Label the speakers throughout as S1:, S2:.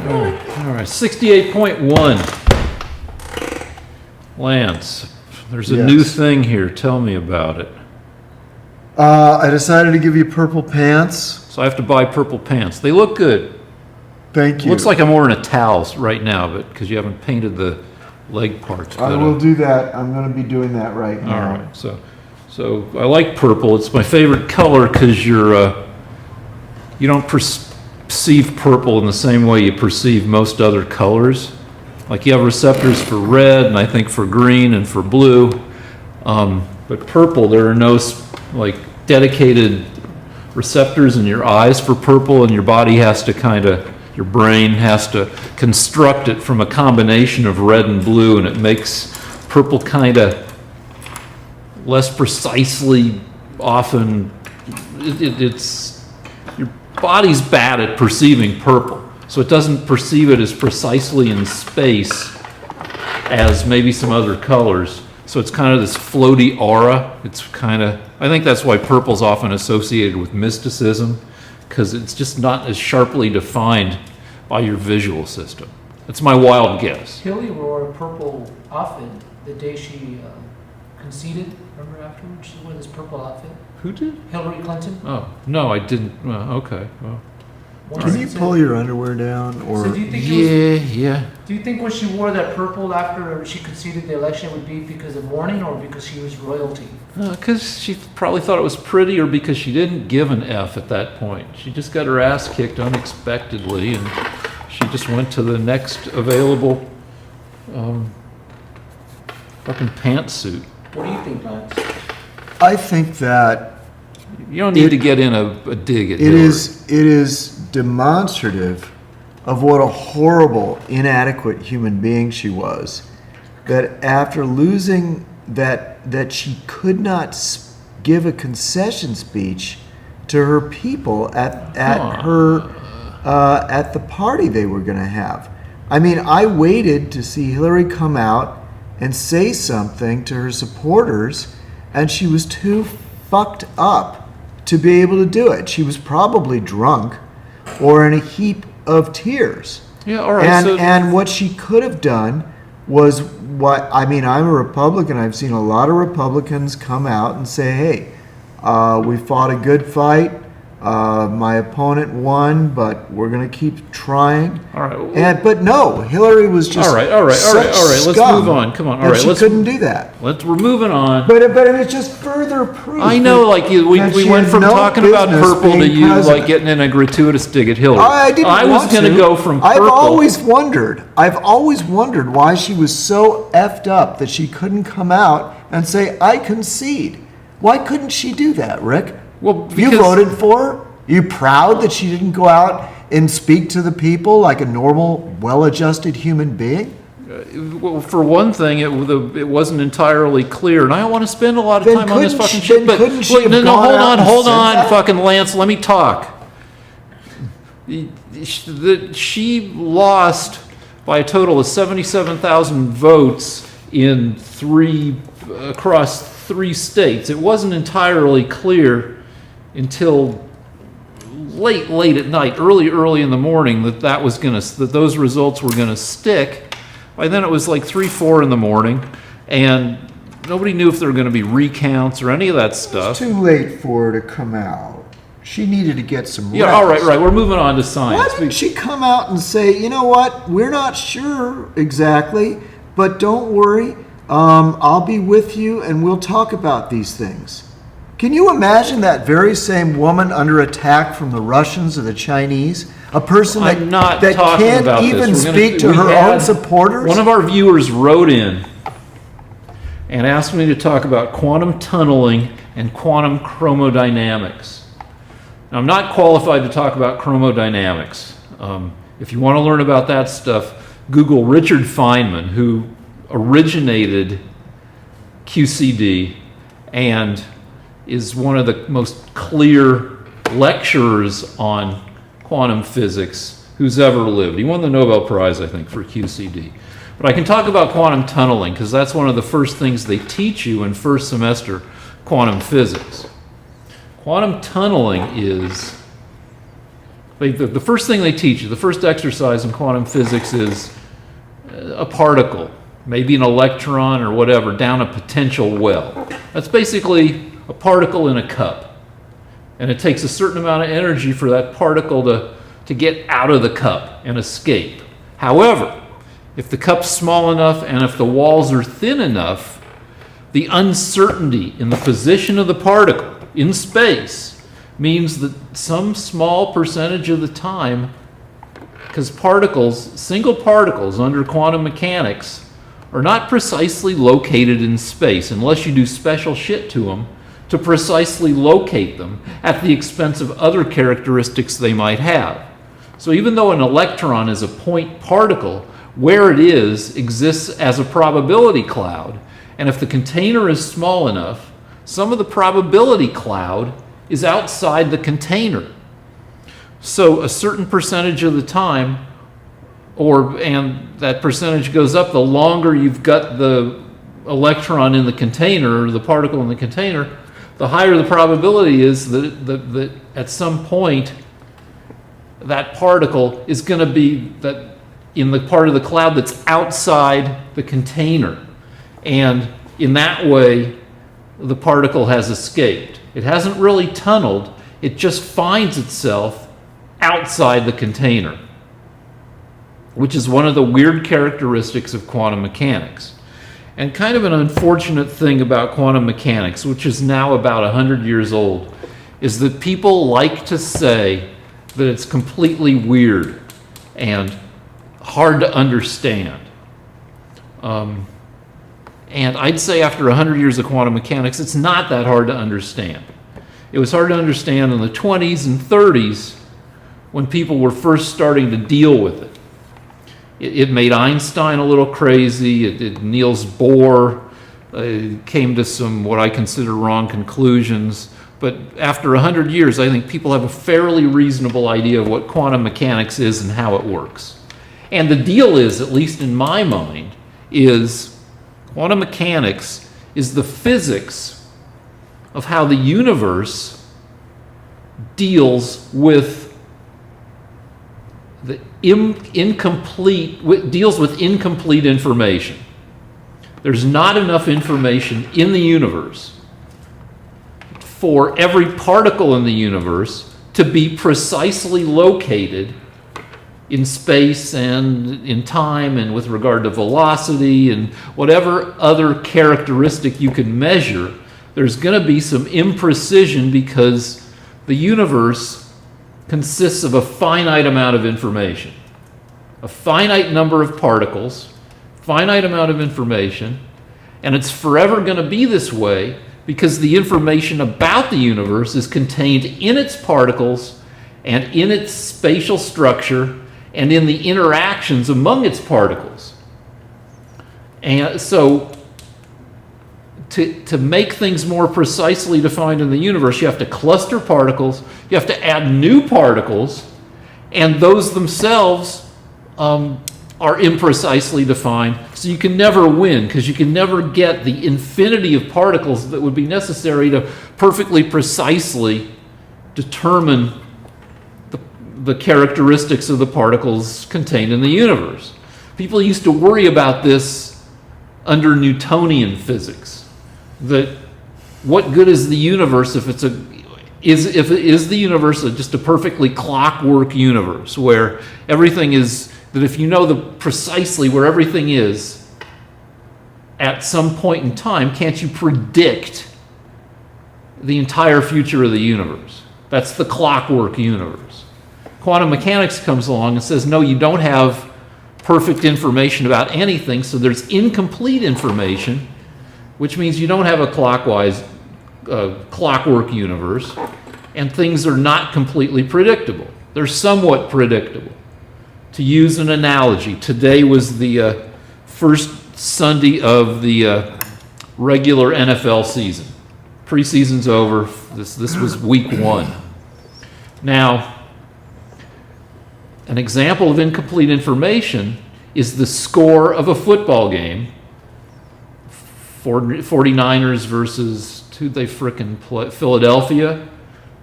S1: All right, 68.1. Lance, there's a new thing here. Tell me about it.
S2: I decided to give you purple pants.
S1: So I have to buy purple pants. They look good.
S2: Thank you.
S1: Looks like I'm wearing a towel right now, but because you haven't painted the leg parts.
S2: I will do that. I'm going to be doing that right now.
S1: All right. So I like purple. It's my favorite color because you don't perceive purple in the same way you perceive most other colors. Like you have receptors for red, and I think for green and for blue. But purple, there are no dedicated receptors in your eyes for purple, and your body has to your brain has to construct it from a combination of red and blue, and it makes purple less precisely often. It's your body's bad at perceiving purple, so it doesn't perceive it as precisely in space as maybe some other colors. So it's kind of this floaty aura. I think that's why purple's often associated with mysticism, because it's just not as sharply defined by your visual system. That's my wild guess.
S3: Hillary wore a purple outfit the day she conceded. Remember afterwards she wore this purple outfit?
S1: Who did?
S3: Hillary Clinton.
S1: Oh, no, I didn't. Okay. Well.
S2: Can you pull your underwear down? Or
S3: So do you think Do you think when she wore that purple after she conceded the election, it would be because of mourning or because she was royalty?
S1: Because she probably thought it was pretty, or because she didn't give an F at that point. She just got her ass kicked unexpectedly, and she just went to the next available fucking pantsuit.
S3: What do you think, Lance?
S2: I think that
S1: you don't need to get in a dig at
S2: it
S1: Hillary.
S2: It is demonstrative of what a horrible, inadequate human being she was. That after losing that she could not give a concession speech to her people at the party they were going to have. I mean, I waited to see Hillary come out and say something to her supporters, and she was too fucked up to be able to do it. She was probably drunk or in a heap of tears.
S1: Yeah, all right.
S2: And what she could have done was I'm a Republican. I've seen a lot of Republicans come out and say, hey, we fought a good fight. My opponent won, but we're going to keep trying.
S1: All right.
S2: But no, Hillary was just
S1: all right. Let's move on. Come on. All right.
S2: She couldn't do that.
S1: We're moving on.
S2: But it's just further proof.
S1: I know, we went from talking about purple to you getting in a gratuitous dig at Hillary.
S2: I was
S1: going to go from purple.
S2: I've always wondered why she was so effed up that she couldn't come out and say, I concede. Why couldn't she do that, Rick?
S1: Well,
S2: you voted for her? You proud that she didn't go out and speak to the people like a normal, well-adjusted human being?
S1: Well, for one thing, it wasn't entirely clear, and I don't want to spend a lot of time on this fucking shit. But hold on, fucking Lance. Let me talk. She lost by a total of 77,000 votes across 3 states. It wasn't entirely clear until late at night, early in the morning, that those results were gonna stick. By then it was like 3-4 in the morning, and nobody knew if there were gonna be recounts or any of that stuff.
S2: It was too late for her to come out. She needed to get some rest.
S1: Yeah, all right. We're moving on to science.
S2: Why didn't she come out and say, you know what, we're not sure exactly, but don't worry, I'll be with you and we'll talk about these things. Can you imagine that very same woman under attack from the Russians or the Chinese? A person that can't even speak to her own supporters?
S1: One of our viewers wrote in and asked me to talk about quantum tunneling and quantum chromodynamics. Now, I'm not qualified to talk about chromodynamics. If you want to learn about that stuff, Google Richard Feynman, who originated QCD and is one of the most clear lecturers on quantum physics who's ever lived. He won the Nobel Prize, I think, for QCD. But I can talk about quantum tunneling because that's one of the first things they teach you in first semester quantum physics. Quantum tunneling is The first thing they teach you, the first exercise in quantum physics is a particle, maybe an electron or whatever, down a potential well. That's basically a particle in a cup. And it takes a certain amount of energy for that particle to get out of the cup and escape. However, if the cup's small enough and if the walls are thin enough, the uncertainty in the position of the particle in space means that some small percentage of the time, because single particles under quantum mechanics are not precisely located in space unless you do special shit to them to precisely locate them at the expense of other characteristics they might have. So even though an electron is a point particle, where it is exists as a probability cloud, and if the container is small enough, some of the probability cloud is outside the container. So a certain percentage of the time, and that percentage goes up the longer you've got the electron in the container, or the particle in the container, the higher the probability is that at some point that particle is going to be in the part of the cloud that's outside the container. And in that way, the particle has escaped. It hasn't really tunneled, it just finds itself outside the container, which is one of the weird characteristics of quantum mechanics. And kind of an unfortunate thing about quantum mechanics, which is now about 100 years old, is that people like to say that it's completely weird and hard to understand. And I'd say after 100 years of quantum mechanics, it's not that hard to understand. It was hard to understand in the 20s and 30s when people were first starting to deal with it. It made Einstein a little crazy. Niels Bohr came to some what I consider wrong conclusions. But after 100 years, I think people have a fairly reasonable idea of what quantum mechanics is and how it works. And the deal is, at least in my mind, is quantum mechanics is the deals with incomplete information. There's not enough information in the universe for every particle in the universe to be precisely located in space and in time and with regard to velocity and whatever other characteristic you can measure. There's going to be some imprecision because the universe consists of a finite amount of information, a finite number of particles, finite amount of information, and it's forever going to be this way because the information about the universe is contained in its particles and in its spatial structure and in the interactions among its particles. And so to make things more precisely defined in the universe, you have to cluster particles, you have to add new particles, and those themselves are imprecisely defined. So you can never win because you can never get the infinity of particles that would be necessary to perfectly precisely determine the characteristics of the particles contained in the universe. People used to worry about this under Newtonian physics. That what good is the universe if the universe just a perfectly clockwork universe where everything is, that if you know precisely where everything is at some point in time, can't you predict the entire future of the universe? That's the clockwork universe. Quantum mechanics comes along and says, no, you don't have perfect information about anything, so there's incomplete information, which means you don't have a clockwork universe, and things are not completely predictable. They're somewhat predictable. To use an analogy, today was the first Sunday of the regular NFL season. Preseason's over. This was week 1. Now, an example of incomplete information is the score of a football game. 49ers versus, who'd they frickin' play? Philadelphia.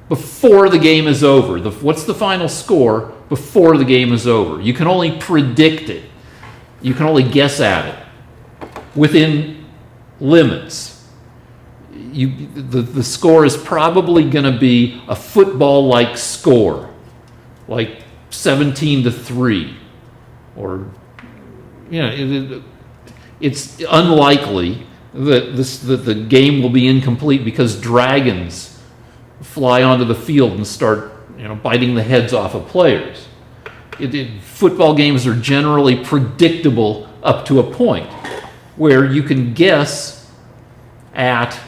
S1: before the game is over. What's the final score before the game is over? You can only predict it. You can only guess at it within limits. The score is probably going to be a football-like score, like 17-3, or it's unlikely that the game will be incomplete because dragons fly onto the field and start biting the heads off of players. Football games are generally predictable up to a point where you can guess at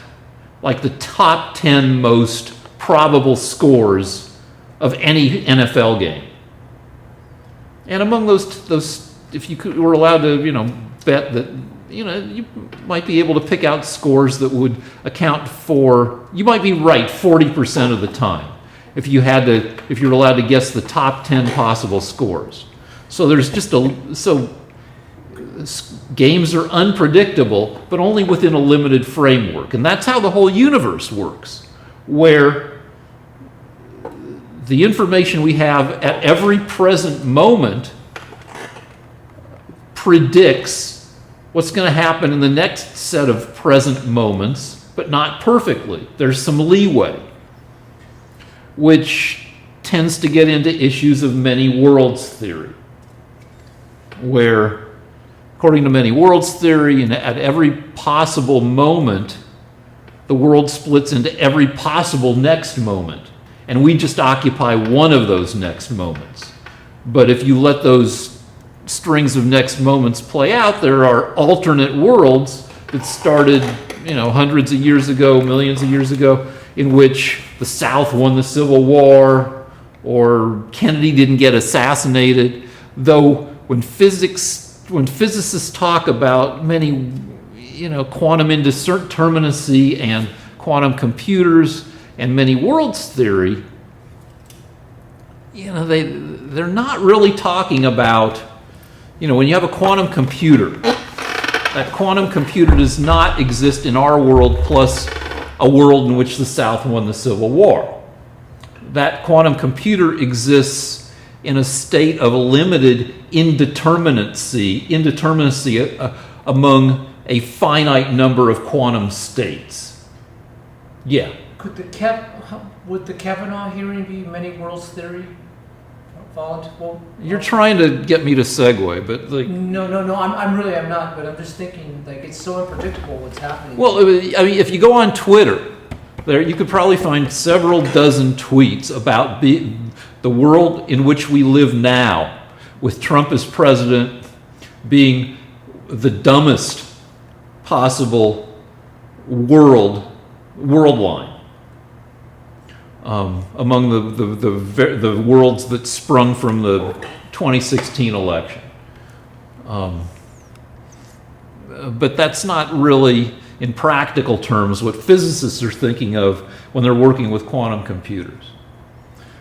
S1: like the top 10 most probable scores of any NFL game. And among those if you were allowed to, bet that, you might be able to pick out scores that would account for, you might be right 40% of the time if you're allowed to guess the top 10 possible scores. So there's games are unpredictable, but only within a limited framework. And that's how the whole universe works, where the information we have at every present moment predicts what's going to happen in the next set of present moments, but not perfectly. There's some leeway, which tends to get into issues of many worlds theory, where, according to many worlds theory, and at every possible moment, the world splits into every possible next moment, and we just occupy one of those next moments. But if you let those strings of next moments play out, there are alternate worlds that started, hundreds of years ago, millions of years ago, in which the South won the Civil War, or Kennedy didn't get assassinated. Though when physicists talk about many, quantum indeterminacy and quantum computers and many worlds theory, they're not really talking about, when you have a quantum computer, that quantum computer does not exist in our world plus a world in which the South won the Civil War. That quantum computer exists in a state of limited indeterminacy among a finite number of quantum states. Yeah.
S3: Would the Kavanaugh hearing be many worlds theory?
S1: You're trying to get me to segue, but
S3: No, I'm not, but I'm just thinking, it's so unpredictable what's happening.
S1: Well, if you go on Twitter, there you could probably find several dozen tweets about the world in which we live now, with Trump as president being the dumbest possible world line. Among the worlds that sprung from the 2016 election. But that's not really, in practical terms, what physicists are thinking of when they're working with quantum computers.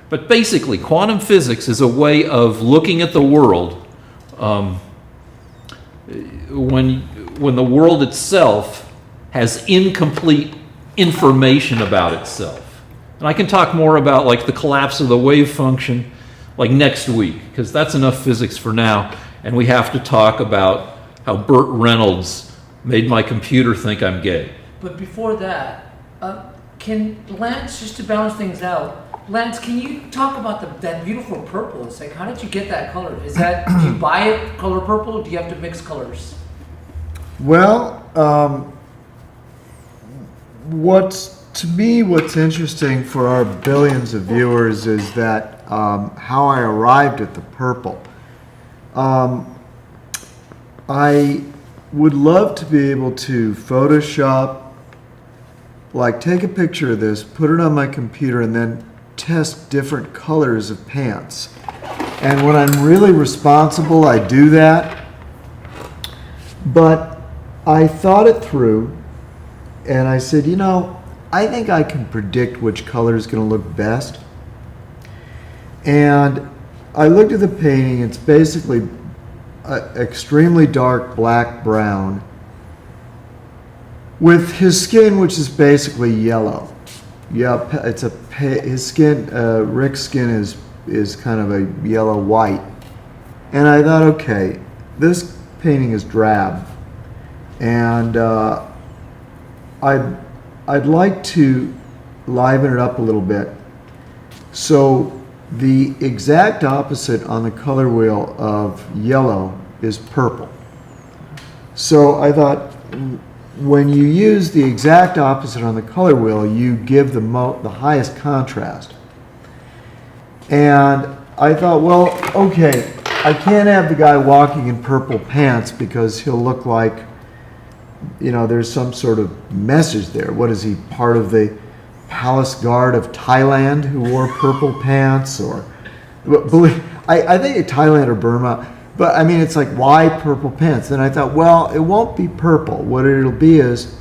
S1: But basically, quantum physics is a way of looking at the world when the world itself has incomplete information about itself. And I can talk more about the collapse of the wave function next week, because that's enough physics for now, and we have to talk about how Burt Reynolds made my computer think I'm gay.
S3: But before that, can Lance, just to balance things out, Lance, can you talk about that beautiful purple? It's how did you get that color? Is that, do you buy it color purple, or do you have to mix colors?
S2: Well, what's interesting for our billions of viewers is that how I arrived at the purple. I would love to be able to Photoshop, take a picture of this, put it on my computer, and then test different colors of pants. And when I'm really responsible, I do that. But I thought it through, and I said, I think I can predict which color is going to look best. And I looked at the painting. It's basically extremely dark black-brown with his skin, which is basically yellow. Yeah, his skin, Rick's skin is kind of a yellow white. And I thought, okay, this painting is drab. And I'd like to liven it up a little bit. So the exact opposite on the color wheel of yellow is purple. So I thought, when you use the exact opposite on the color wheel, you give the highest contrast. And I thought, well, okay, I can't have the guy walking in purple pants because he'll look like, there's some sort of message there. What is he, part of the palace guard of Thailand who wore purple pants? Or, I think Thailand or Burma. But I mean, it's like, why purple pants? And I thought, well, it won't be purple. What it'll be is,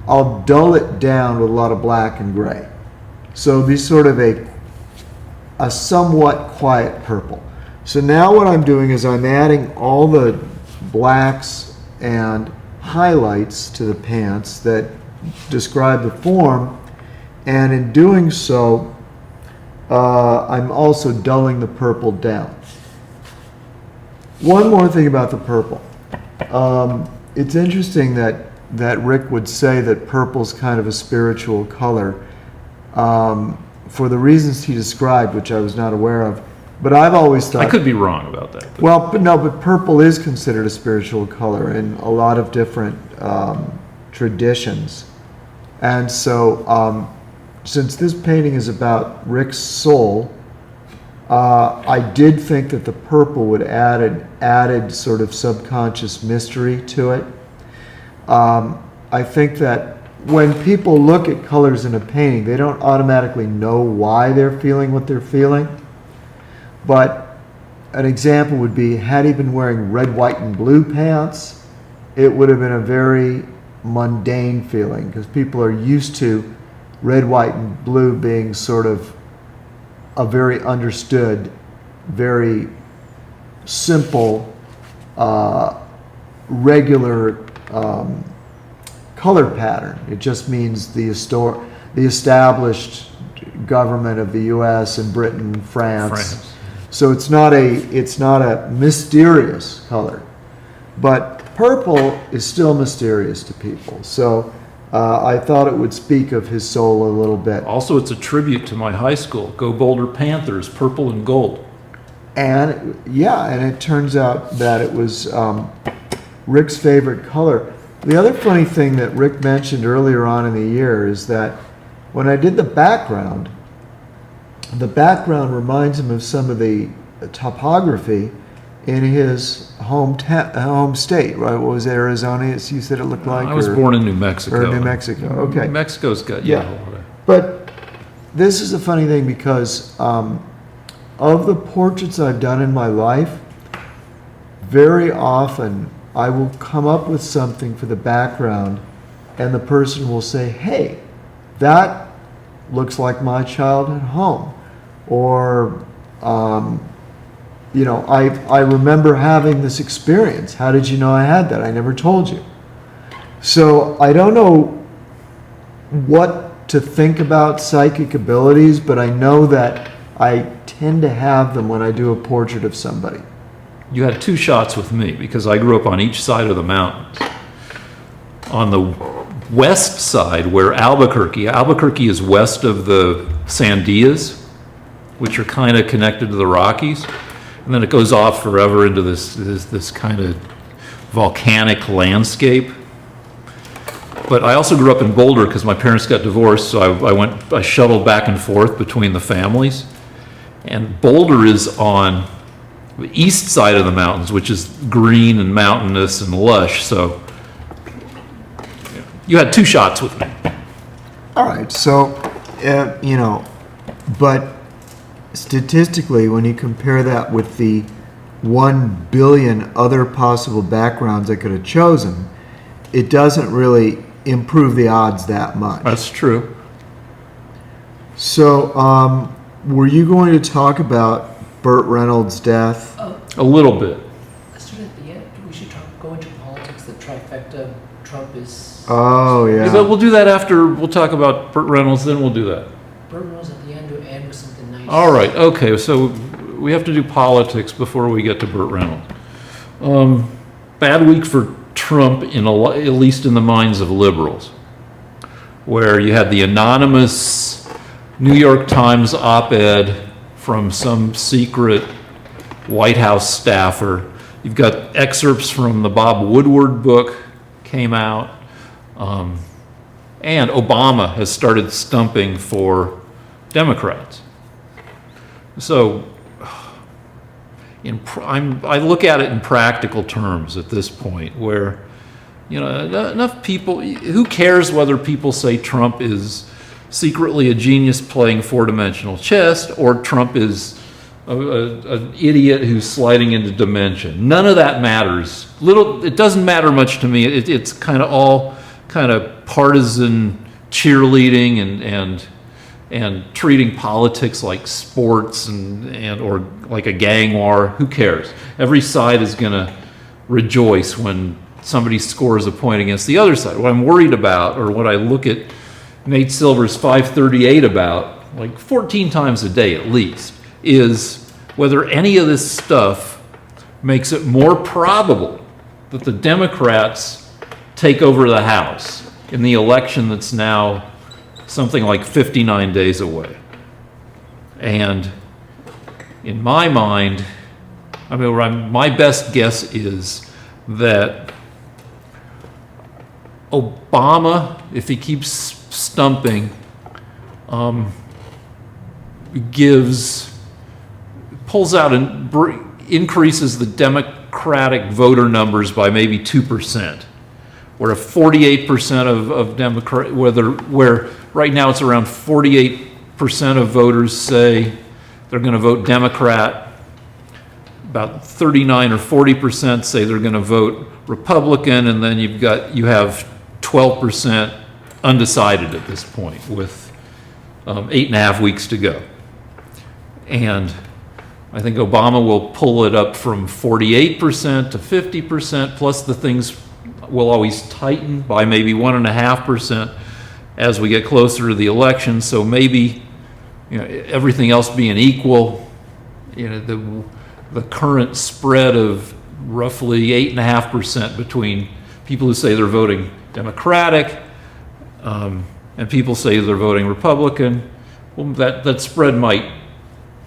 S2: I'll dull it down with a lot of black and gray. So it'll be sort of a somewhat quiet purple. So now what I'm doing is I'm adding all the blacks and highlights to the pants that describe the form. And in doing so, I'm also dulling the purple down. One more thing about the purple. It's interesting that Rick would say that purple's kind of a spiritual color for the reasons he described, which I was not aware of. But I've always thought...
S1: I could be wrong about that. But.
S2: Well, but purple is considered a spiritual color in a lot of different traditions. And so since this painting is about Rick's soul, I did think that the purple would add an added sort of subconscious mystery to it. I think that when people look at colors in a painting, they don't automatically know why they're feeling what they're feeling. But an example would be, had he been wearing red, white, and blue pants, it would have been a very mundane feeling, because people are used to red, white, and blue being sort of a very understood, very simple, regular color pattern. It just means the established government of the U.S. and Britain, France. So it's not a mysterious color, but purple is still mysterious to people. So I thought it would speak of his soul a little bit.
S1: Also, it's a tribute to my high school. Go Boulder Panthers, purple and gold.
S2: And it turns out that it was Rick's favorite color. The other funny thing that Rick mentioned earlier on in the year is that when I did the background reminds him of some of the topography in his home state, right? What was it, Arizona? You said it looked like?
S1: I was born in New Mexico.
S2: Or New Mexico, okay.
S1: New Mexico's got,
S2: But this is a funny thing because of the portraits I've done in my life, very often I will come up with something for the background and the person will say, hey, that looks like my childhood home. Or, I remember having this experience. How did you know I had that? I never told you. So I don't know what to think about psychic abilities, but I know that I tend to have them when I do a portrait of somebody.
S1: You had two shots with me because I grew up on each side of the mountains. On the west side, where Albuquerque is west of the Sandias, which are kind of connected to the Rockies, and then it goes off forever into this kind of volcanic landscape. But I also grew up in Boulder because my parents got divorced, so I shuttled back and forth between the families. And Boulder is on the east side of the mountains, which is green and mountainous and lush. So you had two shots with me.
S2: All right, so, but statistically, when you compare that with the 1 billion other possible backgrounds I could have chosen, it doesn't really improve the odds that much.
S1: That's true.
S2: So, were you going to talk about Burt Reynolds' death?
S1: A little bit.
S3: Let's do it at the end. We should go into politics. The trifecta. Trump is
S2: Oh,
S1: Yeah,
S2: yeah.
S1: but we'll do that after, we'll talk about Burt Reynolds, then we'll do that.
S3: Burt Reynolds at the end to end with something nice.
S1: All right, okay, so we have to do politics before we get to Burt Reynolds. Bad week for Trump, at least in the minds of liberals, where you had the anonymous New York Times op-ed from some secret White House staffer. You've got excerpts from the Bob Woodward book came out, and Obama has started stumping for Democrats. So I look at it in practical terms at this point, where enough people. Who cares whether people say Trump is secretly a genius playing four-dimensional chess, or Trump is an idiot who's sliding into dimension? None of that matters. It doesn't matter much to me. It's kind of all kind of partisan cheerleading and treating politics like sports or like a gang war. Who cares? Every side is going to rejoice when somebody scores a point against the other side. What I'm worried about, or what I look at Nate Silver's 538 about, like 14 times a day at least, is whether any of this stuff makes it more probable that the Democrats take over the House in the election that's now something like 59 days away. And in my mind, my best guess is that Obama, if he keeps stumping, pulls out and increases the Democratic voter numbers by maybe 2%, where 48% of Democrat, where right now it's around 48% of voters say they're going to vote Democrat, about 39 or 40% say they're going to vote Republican, and then you have 12% undecided at this point, with 8.5 weeks to go. And I think Obama will pull it up from 48% to 50%, plus the things will always tighten by maybe 1.5% as we get closer to the election. So maybe, everything else being equal, the current spread of roughly 8.5% between people who say they're voting Democratic and people say they're voting Republican, well, that spread might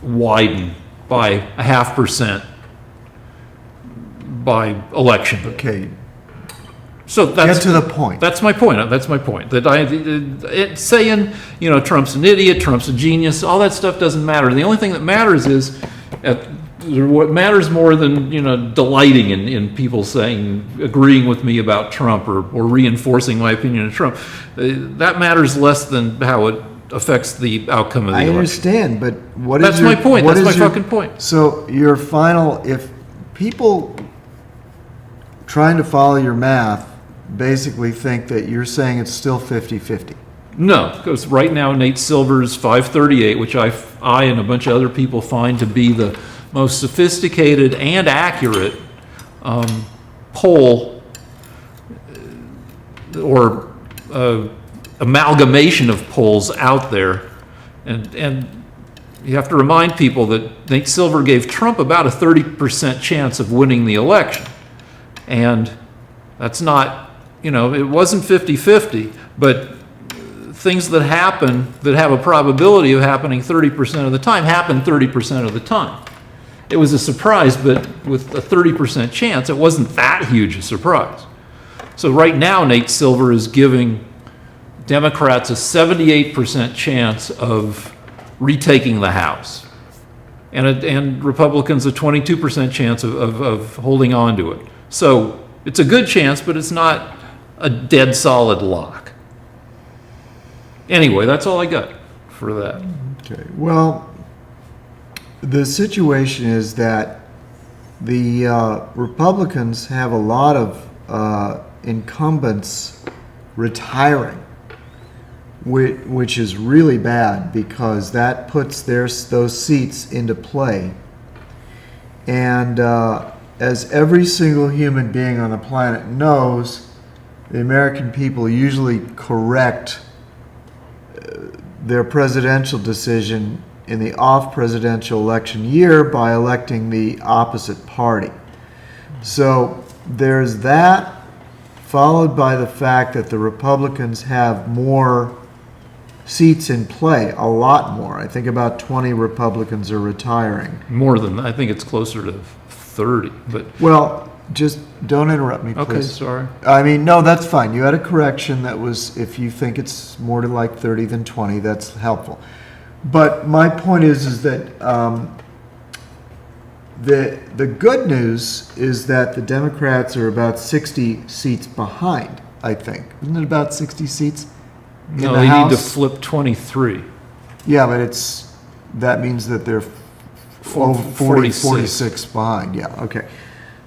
S1: widen by 0.5% by election.
S2: Okay.
S1: So
S2: Get to the point.
S1: That's my point. That's my point. That saying, Trump's an idiot, Trump's a genius, all that stuff doesn't matter. The only thing that matters is what matters more than delighting in people agreeing with me about Trump or reinforcing my opinion of Trump. That matters less than how it affects the outcome of the election.
S2: I understand, but
S1: That's my point. That's my fucking point.
S2: So your final, if people trying to follow your math basically think that you're saying it's still 50-50.
S1: No, because right now Nate Silver's 538, which I and a bunch of other people find to be the most sophisticated and accurate poll or amalgamation of polls out there. And you have to remind people that Nate Silver gave Trump about a 30% chance of winning the election. And that's not, it wasn't 50-50, but things that happen that have a probability of happening 30% of the time happen 30% of the time. It was a surprise, but with a 30% chance, it wasn't that huge a surprise. So right now, Nate Silver is giving Democrats a 78% chance of retaking the House, and Republicans a 22% chance of holding on to it. So it's a good chance, but it's not a dead solid lock. Anyway, that's all I got for that.
S2: Okay. Well, the situation is that the Republicans have a lot of incumbents retiring, which is really bad because that puts those seats into play. And as every single human being on the planet knows, the American people usually correct their presidential decision in the off-presidential election year by electing the opposite party. So there's that, followed by the fact that the Republicans have more seats in play, a lot more. I think about 20 Republicans are retiring.
S1: More than that. I think it's closer to 30. But
S2: Well, just don't interrupt me, please.
S1: okay, sorry.
S2: I mean, no, that's fine. You had a correction that was, if you think it's more to like 30 than 20, that's helpful. But my point is that the good news is that the Democrats are about 60 seats behind, I think. Isn't it about 60 seats in
S1: No,
S2: the
S1: they
S2: House?
S1: need to flip 23.
S2: Yeah, but that means that they're
S1: 46.
S2: 46 behind. Yeah, okay.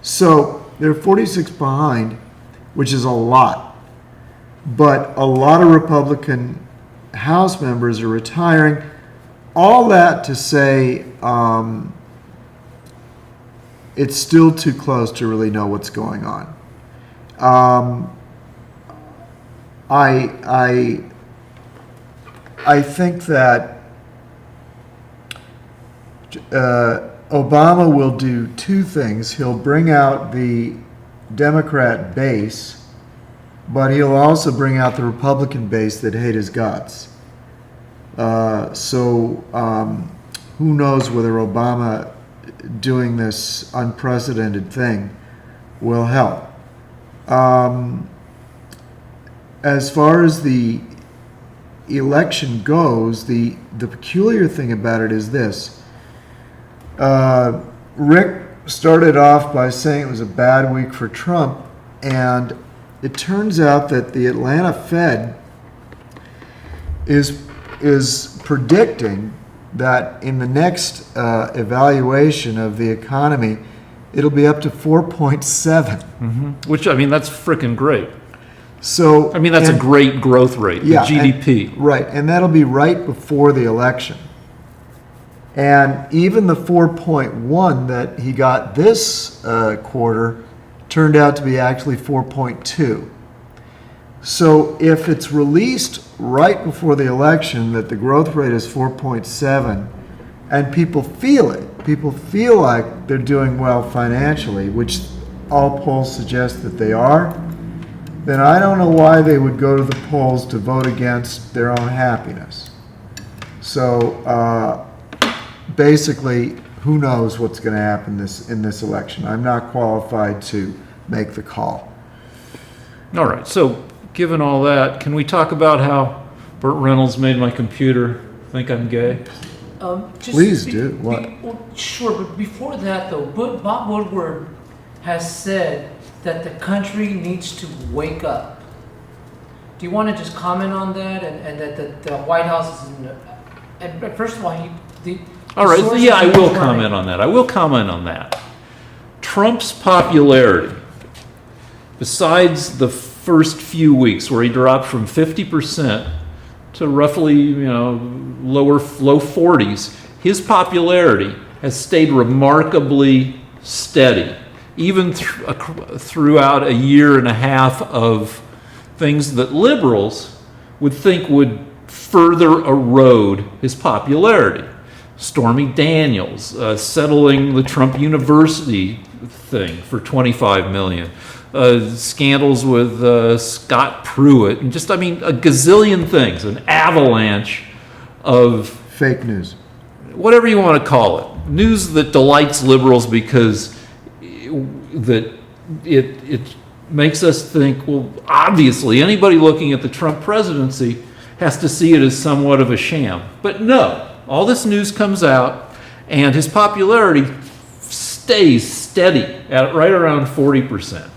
S2: So they're 46 behind, which is a lot. But a lot of Republican House members are retiring. All that to say, it's still too close to really know what's going on. I think that Obama will do two things. He'll bring out the Democrat base, but he'll also bring out the Republican base that hate his guts. So who knows whether Obama doing this unprecedented thing will help. As far as the election goes, the peculiar thing about it is this. Rick started off by saying it was a bad week for Trump, and it turns out that the Atlanta Fed is predicting that in the next evaluation of the economy, it'll be up to 4.7.
S1: Which, I mean, that's freaking great.
S2: So
S1: I mean, that's a great growth rate, the
S2: Yeah,
S1: GDP.
S2: Right, and that'll be right before the election. And even the 4.1 that he got this quarter turned out to be actually 4.2. So if it's released right before the election that the growth rate is 4.7, and people feel like they're doing well financially, which all polls suggest that they are, then I don't know why they would go to the polls to vote against their own happiness. So basically, who knows what's going to happen in this election? I'm not qualified to make the call.
S1: All right, so given all that, can we talk about how Burt Reynolds made my computer think I'm gay?
S2: Please do. What?
S3: Well, sure, but before that, though, Bob Woodward has said that the country needs to wake up. Do you want to just comment on that, and that the White House is and first of all,
S1: All right, yeah, I will comment on that. I will comment on that. Trump's popularity, besides the first few weeks where he dropped from 50% to roughly, low 40s, his popularity has stayed remarkably steady, even throughout a year and a half of things that liberals would think would further erode his popularity. Stormy Daniels settling the Trump University thing for $25 million. Scandals with Scott Pruitt, and just, a gazillion things, an avalanche of
S2: Fake news.
S1: whatever you want to call it. News that delights liberals because it makes us think, well, obviously, anybody looking at the Trump presidency has to see it as somewhat of a sham. But no, all this news comes out, and his popularity stays steady at right around 40%.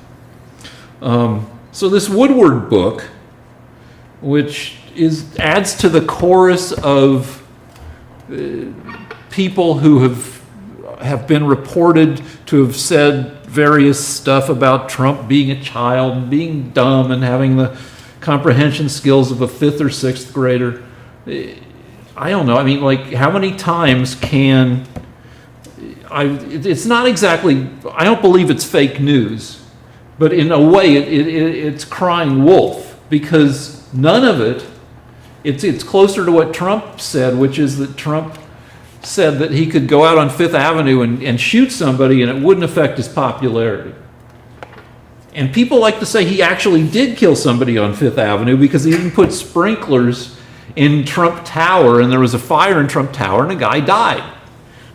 S1: So this Woodward book, which adds to the chorus of people who have been reported to have said various stuff about Trump being a child and being dumb and having the comprehension skills of a 5th or 6th grader. I don't know. How many times can it's not exactly, I don't believe it's fake news, But in a way, it's crying wolf, because none of it's closer to what Trump said, which is that Trump said that he could go out on Fifth Avenue and shoot somebody and it wouldn't affect his popularity. And people like to say he actually did kill somebody on Fifth Avenue because he didn't put sprinklers in Trump Tower and there was a fire in Trump Tower and a guy died.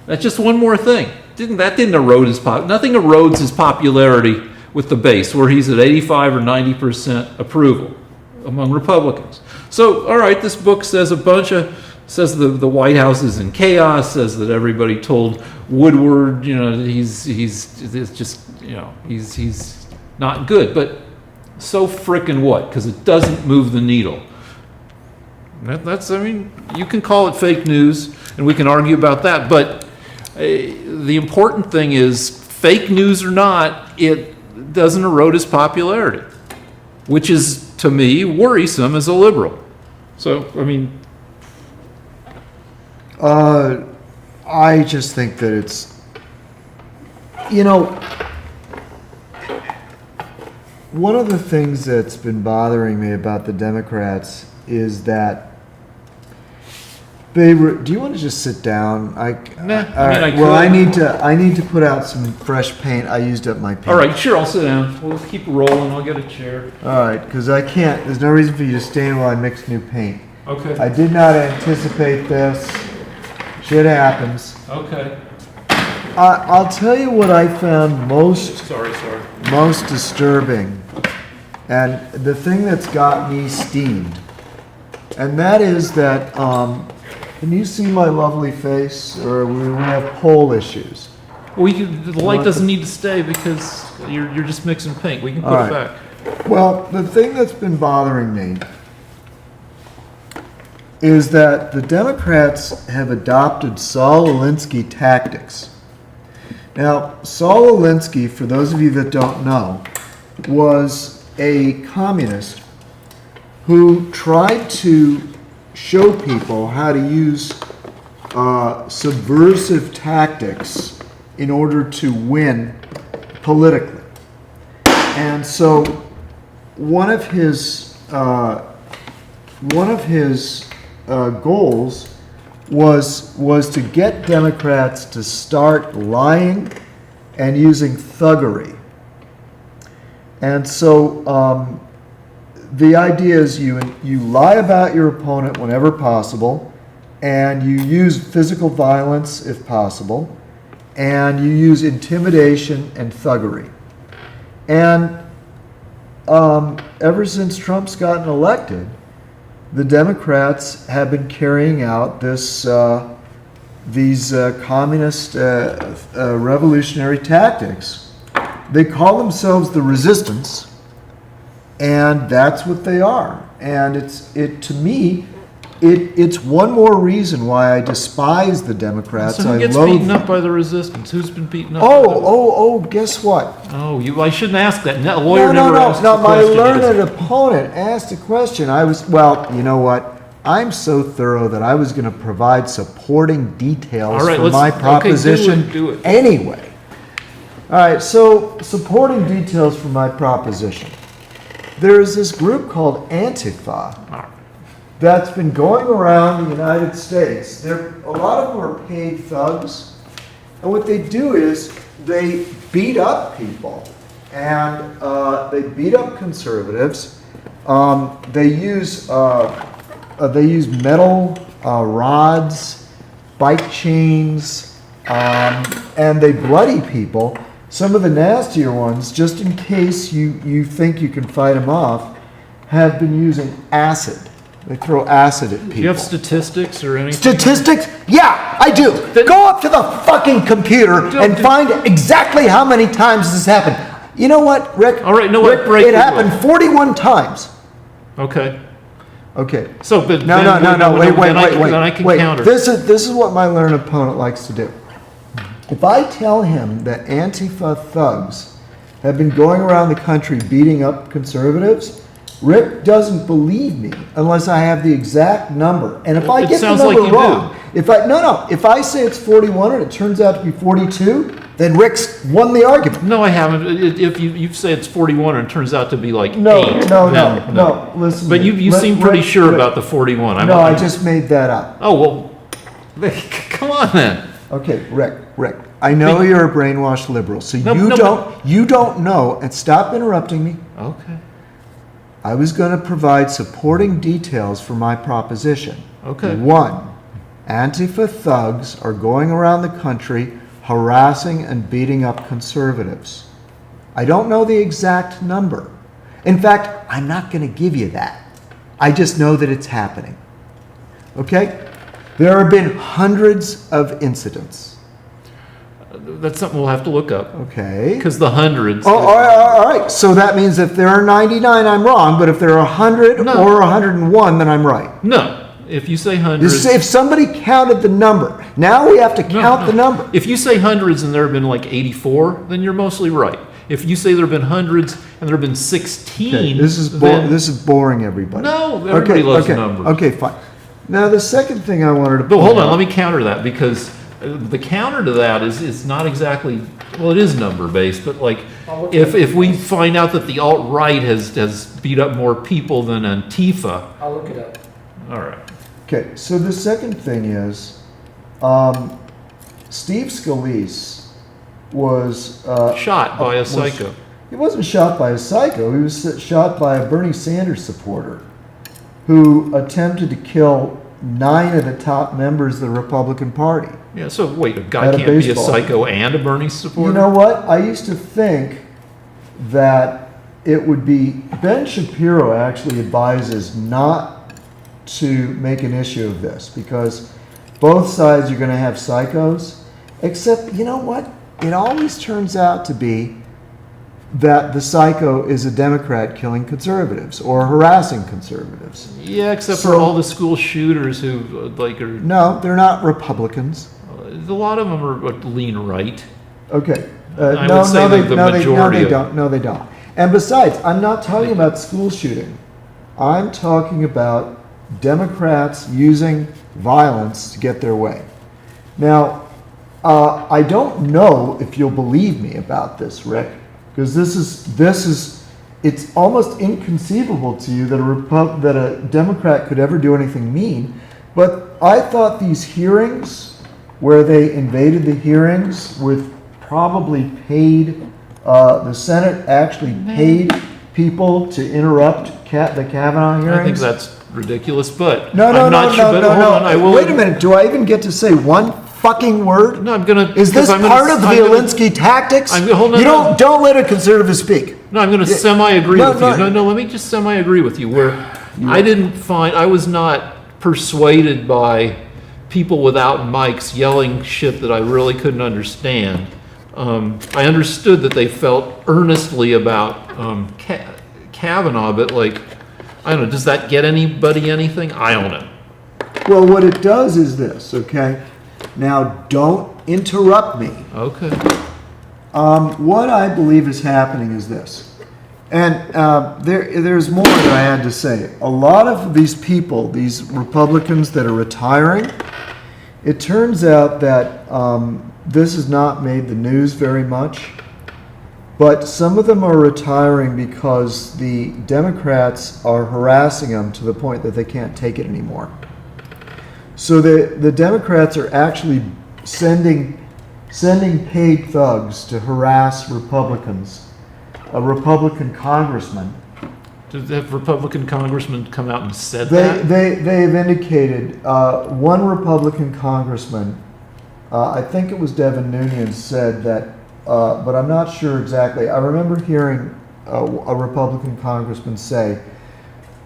S1: That's just one more thing. That didn't erode his nothing erodes his popularity with the base, where he's at 85 or 90% approval among Republicans. So, all right, this book says says the White House is in chaos, says that everybody told Woodward, he's not good, but so frickin' what? Because it doesn't move the needle. You can call it fake news, and we can argue about that, but the important thing is, fake news or not, it doesn't erode his popularity, which is, to me, worrisome as a liberal. So,
S2: I just think that it's, one of the things that's been bothering me about the Democrats is that do you want to just sit down?
S1: Nah,
S2: I need to put out some fresh paint. I used up my paint.
S1: All right, sure, I'll sit down. We'll keep rolling. I'll get a chair.
S2: All right, because I can't. There's no reason for you to stand while I mix new paint.
S1: Okay.
S2: I did not anticipate this. Shit happens.
S1: Okay.
S2: I'll tell you what I found most disturbing, and the thing that's got me steamed, and that is that. Can you see my lovely face, or we have poll issues?
S1: Well, the light doesn't need to stay because you're just mixing paint. We can put it back.
S2: Well, the thing that's been bothering me is that the Democrats have adopted Saul Alinsky tactics. Now, Saul Alinsky, for those of you that don't know, was a communist who tried to show people how to use subversive tactics in order to win politically. And so one of his goals was to get Democrats to start lying and using thuggery. And so the idea is you lie about your opponent whenever possible, and you use physical violence if possible, and you use intimidation and thuggery. And ever since Trump's gotten elected, the Democrats have been carrying out these communist revolutionary tactics. They call themselves the resistance, and that's what they are. And to me, it's one more reason why I despise the Democrats.
S1: So who gets beaten up by the resistance? Who's been beaten up?
S2: Guess what?
S1: I shouldn't ask that. A lawyer
S2: No.
S1: asked the
S2: My
S1: question.
S2: learned opponent asked a question. You know what? I'm so thorough that I was going to provide supporting details for my proposition
S1: do it.
S2: anyway. All right, so supporting details for my proposition. There's this group called Antifa that's been going around the United States. A lot of them are paid thugs, and what they do is they beat up people, and they beat up conservatives. They use metal rods, bike chains, and they bloody people. Some of the nastier ones, just in case you think you can fight them off, have been using acid. They throw acid at people.
S1: Do you have statistics or anything?
S2: Statistics? Yeah, I do. Go up to the fucking computer and find exactly how many times this happened. You know what, Rick?
S1: All right,
S2: Rick, it happened 41 times.
S1: Okay.
S2: Okay.
S1: So, but
S2: no. Wait.
S1: Then I can counter.
S2: This is what my learned opponent likes to do. If I tell him that Antifa thugs have been going around the country beating up conservatives, Rick doesn't believe me unless I have the exact number. And if I get the number wrong, if I say it's 41 and it turns out to be 42, then Rick's won the argument.
S1: No, I haven't. If you say it's 41 and it turns out to be like
S2: No,
S1: 8.
S2: no, listen.
S1: But you seem pretty sure
S2: Rick,
S1: about the 41.
S2: I just made that up.
S1: Oh, well, come on then.
S2: Okay, Rick, I know you're a brainwashed liberal, so you don't know, and stop interrupting me.
S1: Okay.
S2: I was going to provide supporting details for my proposition.
S1: Okay.
S2: 1, Antifa thugs are going around the country harassing and beating up conservatives. I don't know the exact number. In fact, I'm not going to give you that. I just know that it's happening. Okay? There have been hundreds of incidents.
S1: That's something we'll have to look up.
S2: Okay.
S1: Because the hundreds.
S2: Oh, all right. So that means if there are 99, I'm wrong, but if there are 100 or 101, then I'm right.
S1: No. If you say hundreds.
S2: If somebody counted the number, now we have to count the number.
S1: If you say hundreds and there have been like 84, then you're mostly right. If you say there have been hundreds and there have been 16,
S2: Okay, this is boring, everybody.
S1: No, everybody loves numbers.
S2: Okay, fine. Now the second thing I wanted to.
S1: But hold on, let me counter that, because the counter to that is it's not exactly, well, it is number based, but like if we find out that the alt-right has beat up more people than Antifa.
S3: I'll look it up.
S1: All right.
S2: Okay, so the second thing is, Steve Scalise was
S1: Shot by a psycho.
S2: He wasn't shot by a psycho. He was shot by a Bernie Sanders supporter who attempted to kill 9 of the top members of the Republican Party.
S1: Yeah, so wait, a guy
S2: At a
S1: can't be a
S2: baseball
S1: psycho and a Bernie supporter?
S2: You know what? I used to think that it would be, Ben Shapiro actually advises not to make an issue of this because both sides are going to have psychos, except, you know what? It always turns out to be that the psycho is a Democrat killing conservatives or harassing conservatives.
S1: Yeah, except for all the school shooters who like are.
S2: No, they're not Republicans.
S1: A lot of them are lean right.
S2: Okay.
S1: I would say the majority.
S2: No, they don't. And besides, I'm not talking about school shooting. I'm talking about Democrats using violence to get their way. Now, I don't know if you'll believe me about this, Rick, because this is it's almost inconceivable to you that a Democrat could ever do anything mean. But I thought these hearings, where they invaded the hearings with probably paid, the Senate actually paid people to interrupt the Kavanaugh hearings.
S1: I think that's ridiculous, but
S2: No.
S1: hold on, I will.
S2: Wait a minute. Do I even get to say one fucking word?
S1: No, I'm gonna.
S2: Is this part of the Alinsky tactics? Don't let a conservative speak.
S1: No, I'm going to semi-agree with you.
S2: No.
S1: No, let me just semi-agree with you. Where I was not persuaded by people without mics yelling shit that I really couldn't understand. I understood that they felt earnestly about Kavanaugh, but like, I don't know, does that get anybody anything? I don't know.
S2: Well, what it does is this, okay? Now, don't interrupt me.
S1: Okay.
S2: What I believe is happening is this. And there's more that I had to say. A lot of these people, these Republicans that are retiring, it turns out that this has not made the news very much. But some of them are retiring because the Democrats are harassing them to the point that they can't take it anymore. So the Democrats are actually sending paid thugs to harass Republicans. A Republican congressman.
S1: Have Republican congressmen come out and said that?
S2: They've indicated, one Republican congressman, I think it was Devin Nunes, said that, but I'm not sure exactly. I remember hearing a Republican congressman say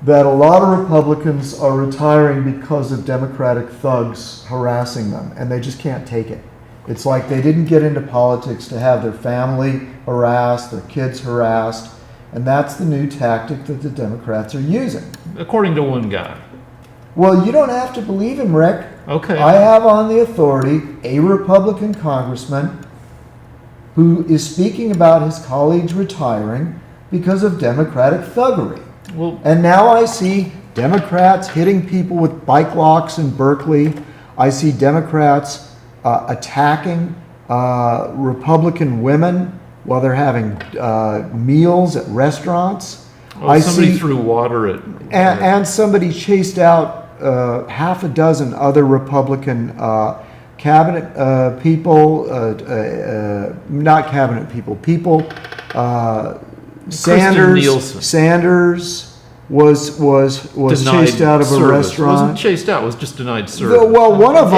S2: that a lot of Republicans are retiring because of Democratic thugs harassing them, and they just can't take it. It's like they didn't get into politics to have their family harassed, their kids harassed, and that's the new tactic that the Democrats are using.
S1: According to one guy.
S2: Well, you don't have to believe him, Rick.
S1: Okay.
S2: I have on the authority a Republican congressman who is speaking about his colleagues retiring because of Democratic thuggery.
S1: Well,
S2: and now I see Democrats hitting people with bike locks in Berkeley. I see Democrats attacking Republican women while they're having meals at restaurants.
S1: Somebody threw water at...
S2: And somebody chased out half a dozen other Republican cabinet people, not cabinet people. Sanders was chased out of a restaurant.
S1: Wasn't chased out. Was just denied service.
S2: Well, one of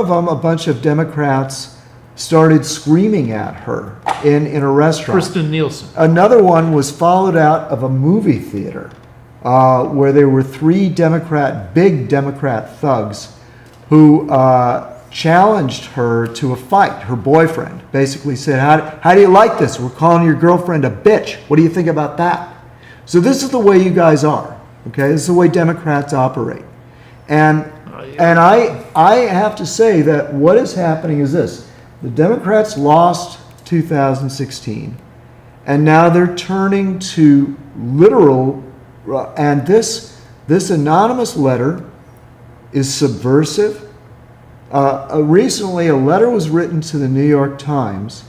S2: them, a bunch of Democrats started screaming at her in a restaurant.
S1: Kristen Nielsen.
S2: Another one was followed out of a movie theater where there were three big Democrat thugs who challenged her to a fight. Her boyfriend basically said, how do you like this? We're calling your girlfriend a bitch. What do you think about that? So this is the way you guys are, okay? This is the way Democrats operate. And I have to say that what is happening is this. The Democrats lost 2016, and now they're turning to literal, and this anonymous letter is subversive. Recently, a letter was written to the New York Times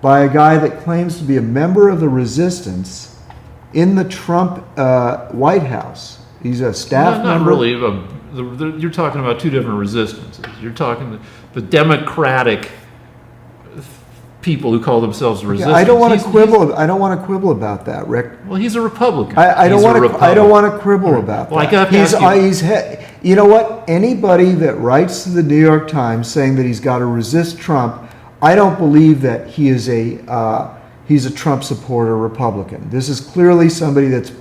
S2: by a guy that claims to be a member of the resistance in the Trump White House. He's a staff member.
S1: Not really. You're talking about two different resistances. You're talking the Democratic people who call themselves resistance.
S2: I don't want to quibble. I don't want to quibble about that, Rick.
S1: Well, he's a Republican.
S2: I don't want to quibble about
S1: well,
S2: that. You know what? Anybody that writes to the New York Times saying that he's got to resist Trump, I don't believe that he's a Trump supporter Republican. This is clearly somebody that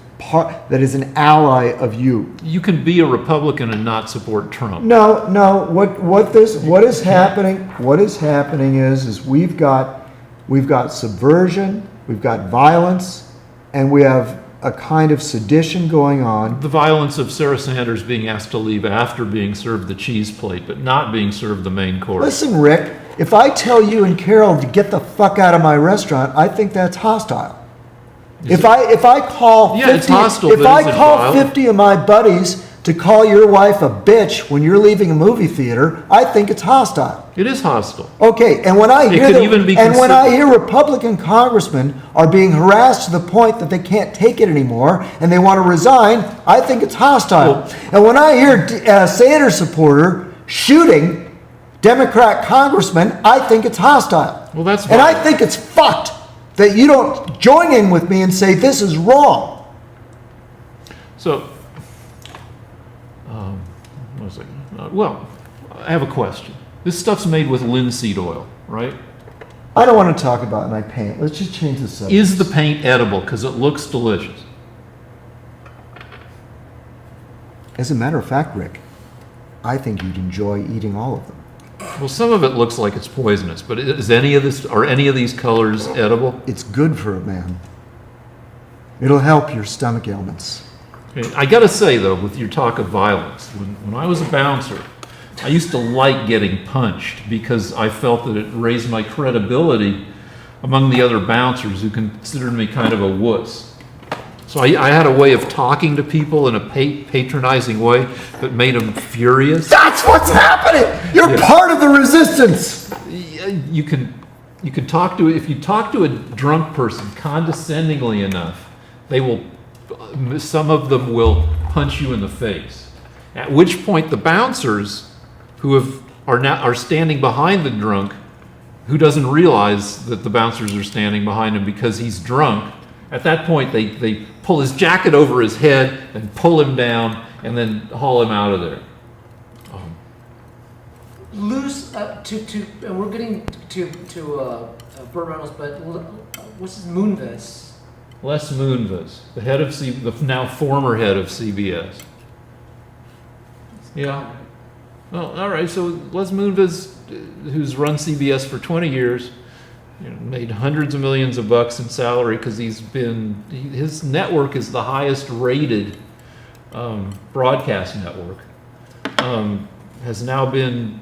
S2: is an ally of you.
S1: You can be a Republican and not support Trump.
S2: No. What is happening is we've got subversion, we've got violence, and we have a kind of sedition going on.
S1: The violence of Sarah Sanders being asked to leave after being served the cheese plate, but not being served the main course.
S2: Listen, Rick, if I tell you and Carol to get the fuck out of my restaurant, I think that's hostile. If I call 50 of my buddies to call your wife a bitch when you're leaving a movie theater, I think it's hostile.
S1: It is hostile.
S2: Okay, and when I hear Republican congressmen are being harassed to the point that they can't take it anymore and they want to resign, I think it's hostile. And when I hear a Sanders supporter shooting Democrat congressmen, I think it's hostile.
S1: Well, that's
S2: and I think it's fucked that you don't join in with me and say this is wrong.
S1: So, what was it? Well, I have a question. This stuff's made with linseed oil, right?
S2: I don't want to talk about my paint. Let's just change the subject.
S1: Is the paint edible? Because it looks delicious.
S2: As a matter of fact, Rick, I think you'd enjoy eating all of them.
S1: Well, some of it looks like it's poisonous, but are any of these colors edible?
S2: It's good for a man. It'll help your stomach ailments.
S1: Okay. I got to say, though, with your talk of violence, when I was a bouncer, I used to like getting punched because I felt that it raised my credibility among the other bouncers who considered me kind of a wuss. So I had a way of talking to people in a patronizing way that made them furious.
S2: That's what's happening! You're part of the resistance!
S1: You can talk to, if you talk to a drunk person condescendingly enough, some of them will punch you in the face. At which point the bouncers are standing behind the drunk, who doesn't realize that the bouncers are standing behind him because he's drunk. At that point, they pull his jacket over his head and pull him down and then haul him out of there.
S3: And we're getting to Burt Reynolds, but what's his Moonves?
S1: Les Moonves, the now former head of CBS. Yeah. Well, all right. So Les Moonves, who's run CBS for 20 years, made hundreds of millions of bucks in salary because his network is the highest rated broadcast network. Has now been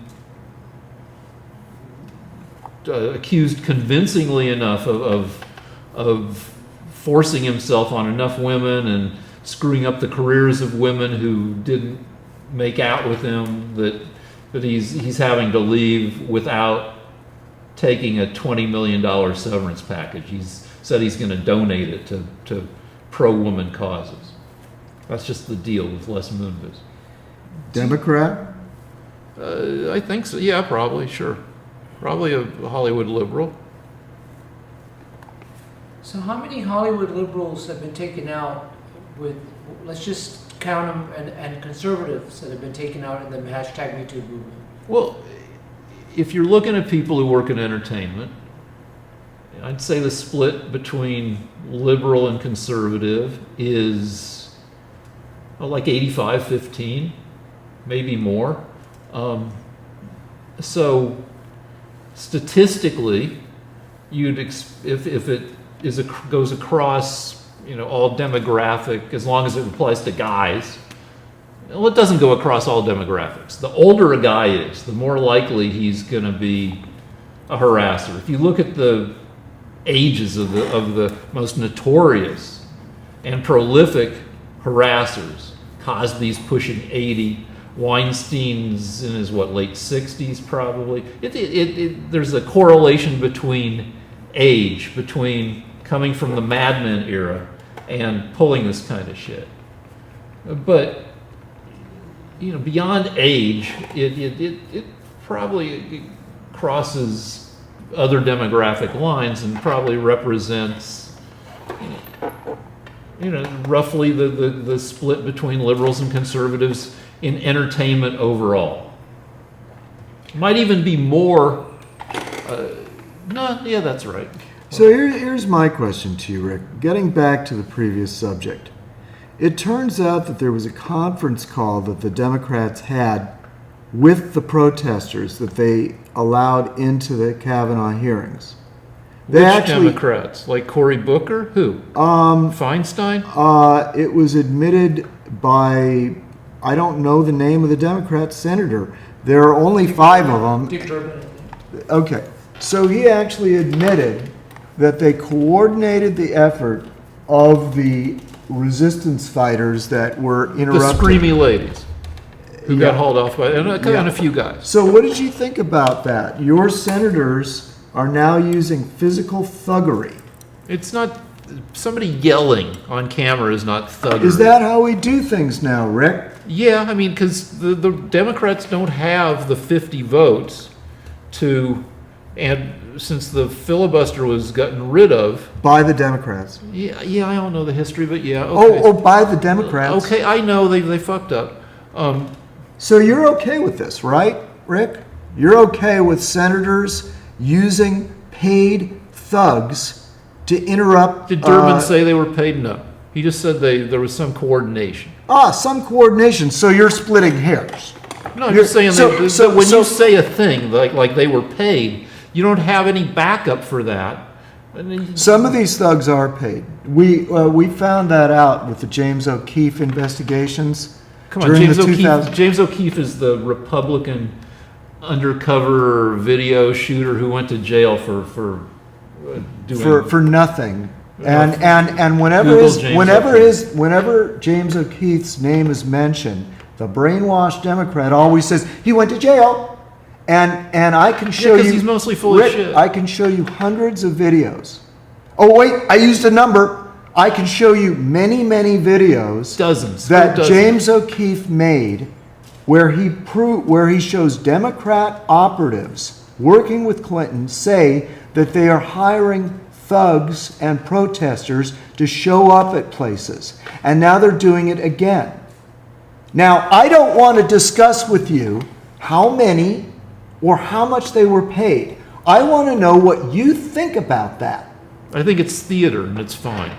S1: accused convincingly enough of forcing himself on enough women and screwing up the careers of women who didn't make out with him, that that he's having to leave without taking a $20 million severance package. He's said he's going to donate it to pro-woman causes. That's just the deal with Les Moonves.
S2: Democrat?
S1: I think so. Yeah, probably. Sure. Probably a Hollywood liberal.
S3: So how many Hollywood liberals have been taken out with, let's just count them, and conservatives that have been taken out in the #MeToo movement?
S1: Well, if you're looking at people who work in entertainment, I'd say the split between liberal and conservative is like 85-15, maybe more. So statistically, if it goes across, all demographic, as long as it applies to guys. Well, it doesn't go across all demographics. The older a guy is, the more likely he's going to be a harasser. If you look at the ages of the most notorious and prolific harassers, Cosby's pushing 80, Weinstein's in his late 60s probably. There's a correlation between age, between coming from the Mad Men era and pulling this kind of shit. But beyond age, it probably crosses other demographic lines and probably represents, roughly the split between liberals and conservatives in entertainment overall. Might even be more. Yeah, that's right.
S2: So here's my question to you, Rick. Getting back to the previous subject. It turns out that there was a conference call that the Democrats had with the protesters that they allowed into the Kavanaugh hearings. They
S1: Which Democrats? Like Cory Booker? Who? Feinstein?
S2: It was admitted by, I don't know the name of the Democrat senator. There are only 5 of them.
S3: Dick Durbin.
S2: Okay, so he actually admitted that they coordinated the effort of the resistance fighters that were
S1: The
S2: interrupted.
S1: screamy ladies who got
S2: Yeah.
S1: hauled off by, and a few guys.
S2: So what did you think about that? Your senators are now using physical thuggery.
S1: It's not, somebody yelling on camera is not thuggery.
S2: Is that how we do things now, Rick?
S1: Yeah, because the Democrats don't have the 50 votes and since the filibuster was gotten rid of.
S2: By the Democrats.
S1: Yeah, I don't know the history, but yeah, okay.
S2: Oh, by the Democrats.
S1: Okay, I know they fucked up.
S2: So you're okay with this, right, Rick? You're okay with senators using paid thugs to interrupt.
S1: Did Durbin say they were paid? No. He just said there was some coordination.
S2: Some coordination. So you're splitting hairs.
S1: No, I'm just saying that when you say a thing like they were paid, you don't have any backup for that.
S2: Some of these thugs are paid. We found that out with the James O'Keefe investigations.
S1: Come on, James O'Keefe is the Republican undercover video shooter who went to jail for doing
S2: for nothing. And whenever James O'Keefe's name is mentioned, the brainwashed Democrat always says he went to jail. And I can show you.
S1: Because he's mostly full of shit.
S2: I can show you hundreds of videos. Oh wait, I used a number. I can show you many videos.
S1: Dozens.
S2: That James O'Keefe made, where he shows Democrat operatives working with Clinton say that they are hiring thugs and protesters to show up at places, and now they're doing it again. Now I don't want to discuss with you how many or how much they were paid. I want to know what you think about that.
S1: I think it's theater and it's fine.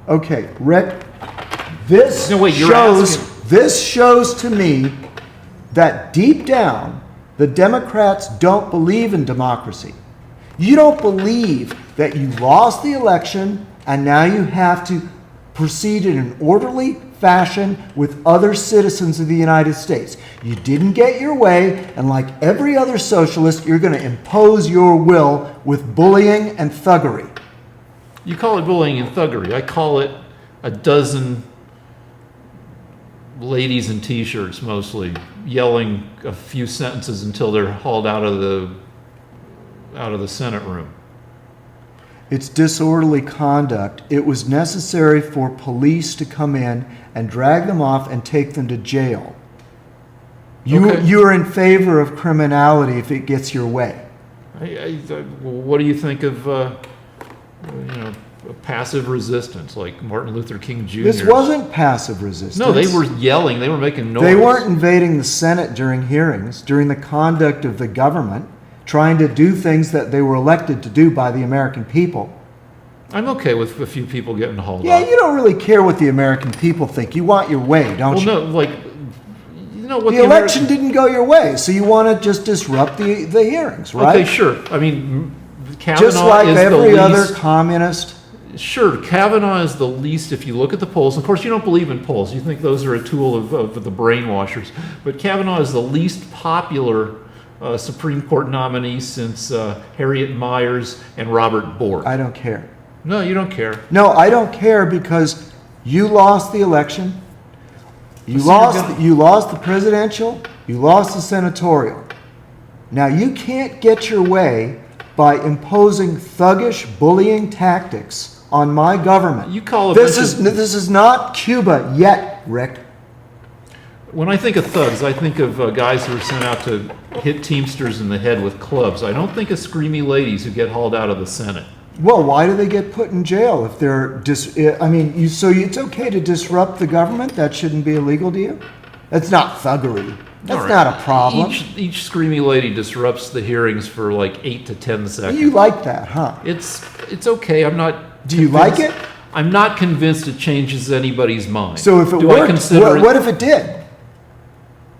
S2: Okay, Rick, this shows to me that deep down, the Democrats don't believe in democracy. You don't believe that you lost the election and now you have to proceed in an orderly fashion with other citizens of the United States. You didn't get your way, and like every other socialist, you're going to impose your will with bullying and thuggery.
S1: You call it bullying and thuggery. I call it a dozen ladies in t-shirts mostly, yelling a few sentences until they're hauled out of the Senate room.
S2: It's disorderly conduct. It was necessary for police to come in and drag them off and take them to jail.
S1: Okay.
S2: You're in favor of criminality if it gets your way.
S1: What do you think of passive resistance, like Martin Luther King Jr.?
S2: This wasn't passive resistance.
S1: No, they were yelling. They were making noise.
S2: They weren't invading the Senate during hearings, during the conduct of the government, trying to do things that they were elected to do by the American people.
S1: I'm okay with a few people getting hauled
S2: Yeah,
S1: off.
S2: you don't really care what the American people think. You want your way, don't
S1: Well,
S2: you?
S1: no, like, you know what
S2: The election didn't go your way, so you want to just disrupt the hearings, right?
S1: Okay, sure. I mean, Kavanaugh
S2: Just like
S1: is
S2: every
S1: the
S2: other
S1: least.
S2: communist.
S1: Sure, Kavanaugh is the least, if you look at the polls. Of course, you don't believe in polls. You think those are a tool of the brainwashers. But Kavanaugh is the least popular Supreme Court nominee since Harriet Miers and Robert Burt.
S2: I don't care.
S1: No, you don't care.
S2: No, I don't care because you lost the election. You lost the presidential. You lost the senatorial. Now you can't get your way by imposing thuggish bullying tactics on my government.
S1: You call a
S2: this
S1: bunch
S2: is is not Cuba yet, Rick.
S1: When I think of thugs, I think of guys who are sent out to hit Teamsters in the head with clubs. I don't think of screamy ladies who get hauled out of the Senate.
S2: Well, why do they get put in jail if they're so it's okay to disrupt the government? That shouldn't be illegal to you? That's not thuggery. That's
S1: All right.
S2: not a problem.
S1: Each screamy lady disrupts the hearings for like 8 to 10 seconds.
S2: You like that, huh?
S1: It's okay. I'm not.
S2: Do you like it?
S1: I'm not convinced it changes anybody's mind.
S2: So if it
S1: Do I
S2: worked,
S1: consider
S2: what if it did?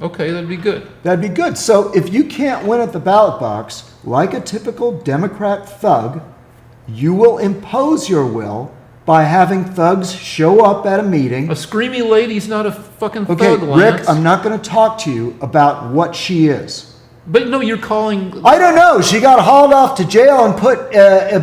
S1: Okay, that'd be good.
S2: That'd be good. So if you can't win at the ballot box, like a typical Democrat thug, you will impose your will by having thugs show up at a meeting.
S1: A screamy lady's not a fucking
S2: Okay,
S1: thug, Lance.
S2: Rick, I'm not going to talk to you about what she is.
S1: But no, you're calling.
S2: I don't know. She got hauled off to jail and put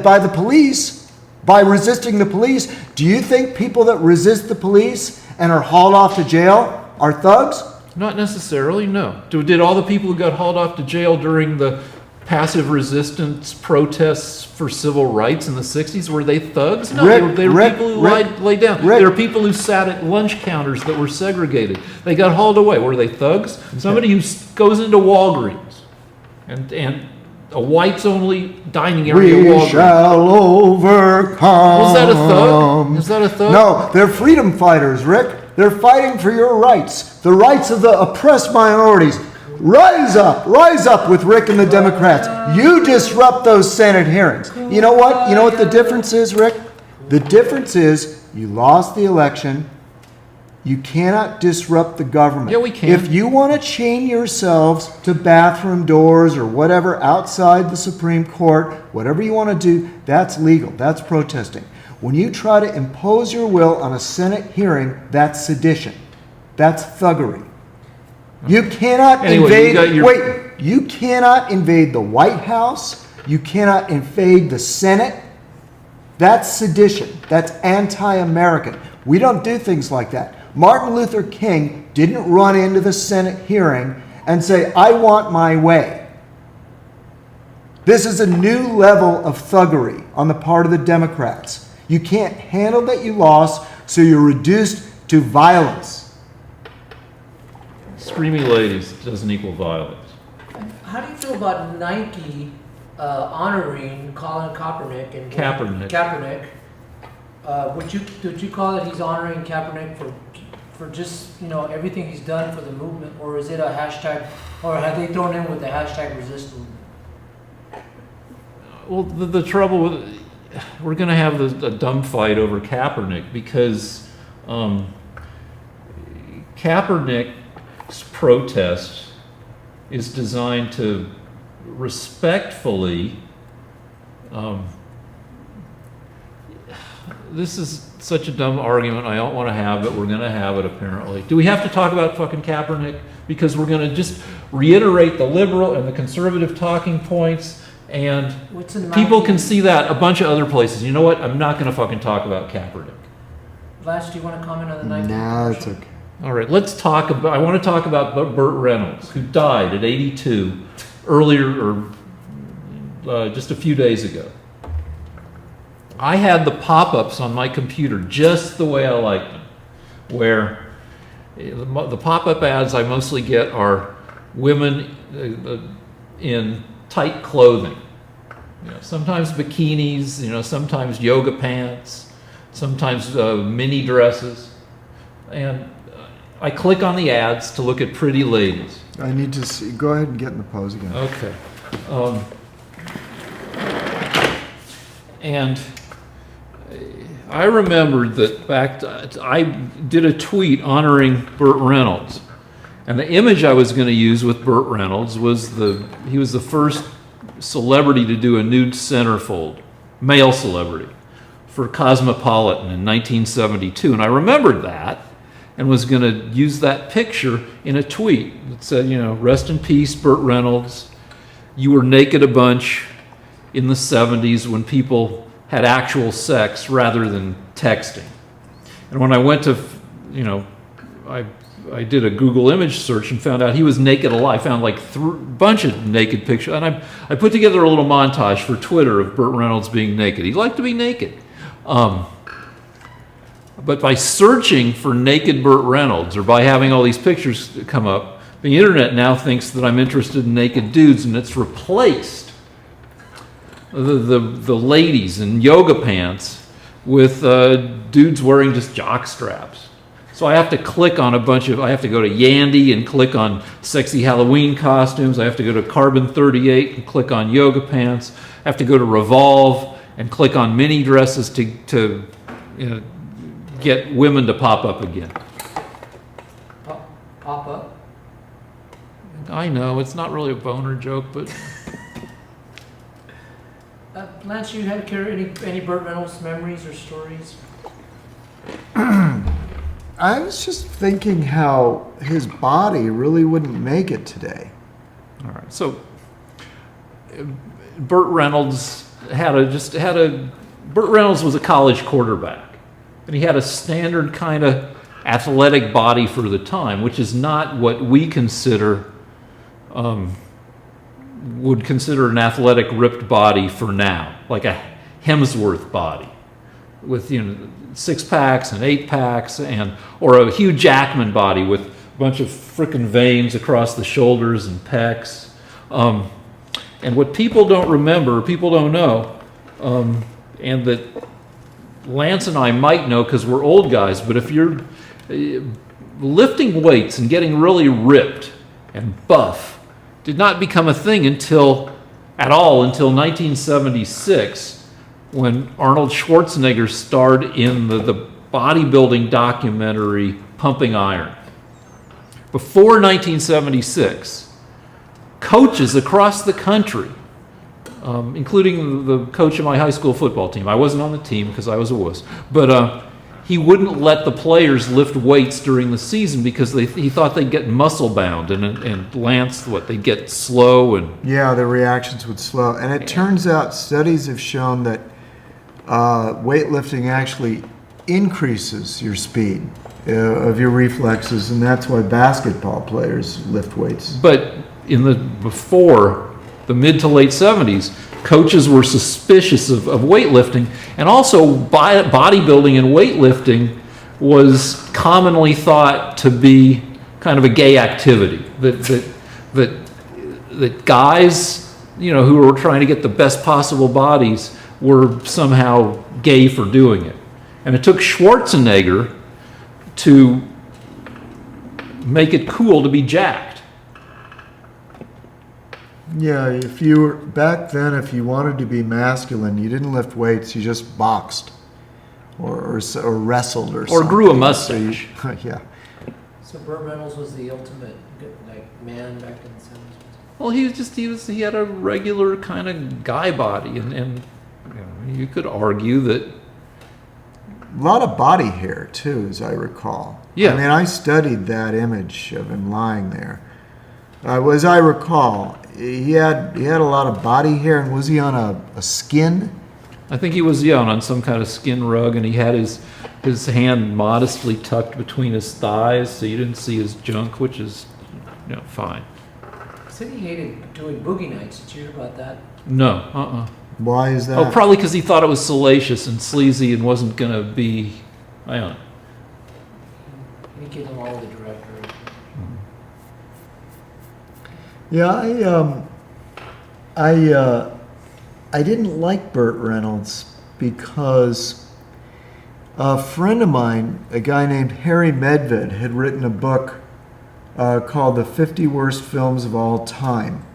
S2: by the police by resisting the police. Do you think people that resist the police and are hauled off to jail are thugs?
S1: Not necessarily, no. Did all the people who got hauled off to jail during the passive resistance protests for civil rights in the 60s, were they thugs? No, they were people who laid down. They were people who sat at lunch counters that were segregated. They got hauled away. Were they thugs? Okay. Somebody who goes into Walgreens and a whites-only dining area at Walgreens.
S2: We shall overcome.
S1: Was that a thug? Is that a thug?
S2: No, they're freedom fighters, Rick. They're fighting for your rights, the rights of the oppressed minorities. Rise up with Rick and the Democrats. You disrupt those Senate hearings. You know what? You know what the difference is, Rick? The difference is you lost the election. You cannot disrupt the government.
S1: Yeah, we can.
S2: If you want to chain yourselves to bathroom doors or whatever outside the Supreme Court, whatever you want to do, that's legal. That's protesting. When you try to impose your will on a Senate hearing, that's sedition. That's thuggery. You cannot you cannot invade the White House. You cannot invade the Senate. That's sedition. That's anti-American. We don't do things like that. Martin Luther King didn't run into the Senate hearing and say, I want my way. This is a new level of thuggery on the part of the Democrats. You can't handle that you lost, so you're reduced to violence.
S1: Screamy ladies doesn't equal violence.
S3: How do you feel about Nike honoring Colin Kaepernick and
S1: Kaepernick?
S3: Would you call it he's honoring Kaepernick for just everything he's done for the movement, or is it a hashtag, or have they thrown in with the hashtag resist movement?
S1: Well, the trouble with we're going to have a dumb fight over Kaepernick because Kaepernick's protest is designed to respectfully. This is such a dumb argument I don't want to have, but we're going to have it apparently. Do we have to talk about fucking Kaepernick? Because we're going to just reiterate the liberal and the conservative talking points, and people can see that a bunch of other places. You know what? I'm not going to fucking talk about Kaepernick.
S3: Last, do you want to comment on the Nike?
S2: No, it's okay.
S1: All right, I want to talk about Burt Reynolds, who died at 82 earlier, or just a few days ago. I had the pop-ups on my computer just the way I like them, where the pop-up ads I mostly get are women in tight clothing. Sometimes bikinis, sometimes yoga pants, sometimes mini dresses. And I click on the ads to look at pretty ladies.
S2: I need to see. Go ahead and get in the pose again.
S1: Okay. And I remembered that I did a tweet honoring Burt Reynolds. And the image I was going to use with Burt Reynolds was he was the first celebrity to do a nude centerfold, male celebrity, for Cosmopolitan in 1972. And I remembered that and was going to use that picture in a tweet that said, rest in peace, Burt Reynolds. You were naked a bunch in the 70s when people had actual sex rather than texting. And when I went to, I did a Google image search and found out he was naked alive. Found like a bunch of naked pictures. And I put together a little montage for Twitter of Burt Reynolds being naked. He liked to be naked. But by searching for naked Burt Reynolds, or by having all these pictures come up, the internet now thinks that I'm interested in naked dudes, and it's replaced the ladies in yoga pants with dudes wearing just jock straps. So I have to click on I have to go to Yandy and click on sexy Halloween costumes. I have to go to Carbon 38 and click on yoga pants. I have to go to Revolve and click on mini dresses to get women to pop up again.
S3: Pop up?
S1: I know, it's not really a boner joke, but...
S3: Lance, you had any Burt Reynolds memories or stories?
S2: I was just thinking how his body really wouldn't make it today.
S1: All right, so Burt Reynolds Burt Reynolds was a college quarterback, and he had a standard kind of athletic body for the time, which is not what we would consider an athletic ripped body for now, like a Hemsworth body with 6-packs and 8-packs, or a Hugh Jackman body with a bunch of frickin' veins across the shoulders and pecs. And what people don't remember, people don't know, and that Lance and I might know because we're old guys, but if you're lifting weights and getting really ripped and buff did not become a thing until 1976, when Arnold Schwarzenegger starred in the bodybuilding documentary Pumping Iron. Before 1976, coaches across the country, including the coach of my high school football team — I wasn't on the team because I was a wuss — but he wouldn't let the players lift weights during the season because he thought they'd get muscle bound, and Lance, they'd get slow, and
S2: yeah, the reactions would slow. And it turns out studies have shown that weightlifting actually increases your speed of your reflexes, and that's why basketball players lift weights.
S1: But before the mid to late 70s, coaches were suspicious of weightlifting, and also bodybuilding and weightlifting was commonly thought to be kind of a gay activity. That guys, who were trying to get the best possible bodies were somehow gay for doing it. And it took Schwarzenegger to make it cool to be jacked.
S2: Yeah, back then, if you wanted to be masculine, you didn't lift weights, you just boxed or wrestled or something.
S1: Or grew a mustache.
S2: Yeah.
S3: So Burt Reynolds was the ultimate man back in the 70s.
S1: Well, he had a regular kind of guy body, and you could argue that.
S2: A lot of body hair too, as I recall.
S1: Yeah.
S2: I mean, I studied that image of him lying there. As I recall, he had a lot of body hair, and was he on a skin?
S1: I think he was, yeah, on some kind of skin rug, and he had his hand modestly tucked between his thighs, so you didn't see his junk, which is, fine.
S3: He said he hated doing boogie nights. Did you hear about that?
S1: No,
S2: Why is that?
S1: Oh, probably because he thought it was salacious and sleazy and wasn't going to be, I don't know.
S3: He gave them all the director.
S2: Yeah, I didn't like Burt Reynolds because a friend of mine, a guy named Harry Medved, had written a book called The 50 Worst Films of All Time.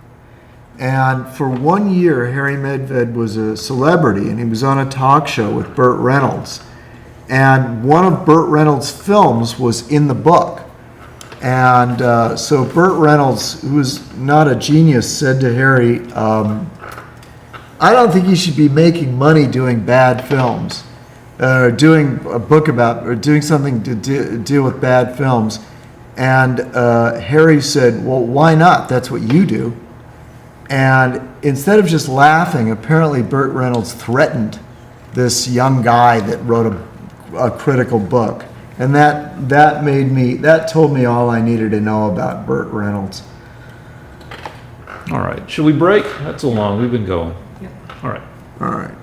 S2: And for 1 year, Harry Medved was a celebrity, and he was on a talk show with Burt Reynolds. And one of Burt Reynolds' films was in the book. And so Burt Reynolds, who was not a genius, said to Harry, I don't think you should be making money doing bad films, doing a book about, or doing something to deal with bad films. And Harry said, well, why not? That's what you do. And instead of just laughing, apparently Burt Reynolds threatened this young guy that wrote a critical book. And that told me all I needed to know about Burt Reynolds.
S1: All right. Should we break? That's a long. We've been going.
S3: Yeah.
S1: All right.
S2: All right.